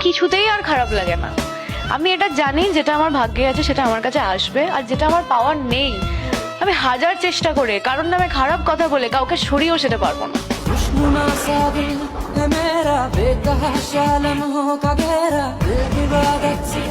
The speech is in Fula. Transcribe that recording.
কিছুতেই আর খারাপ লাগে না। আমি এটা জানি যেটা আমার ভাগ্যে আছে সেটা আমার কাছে আসবে, আর যেটা আমার পাওয়ার নেই আমি হাজার চেষ্টা করে কারণ নামে খারাপ কথা বলে কাউকে সরিয়েও সেটা পারবো না। खुशनुमा सा दिल है मेरा, बेतहाशा लम्हों का घेरा, दिल इबादत से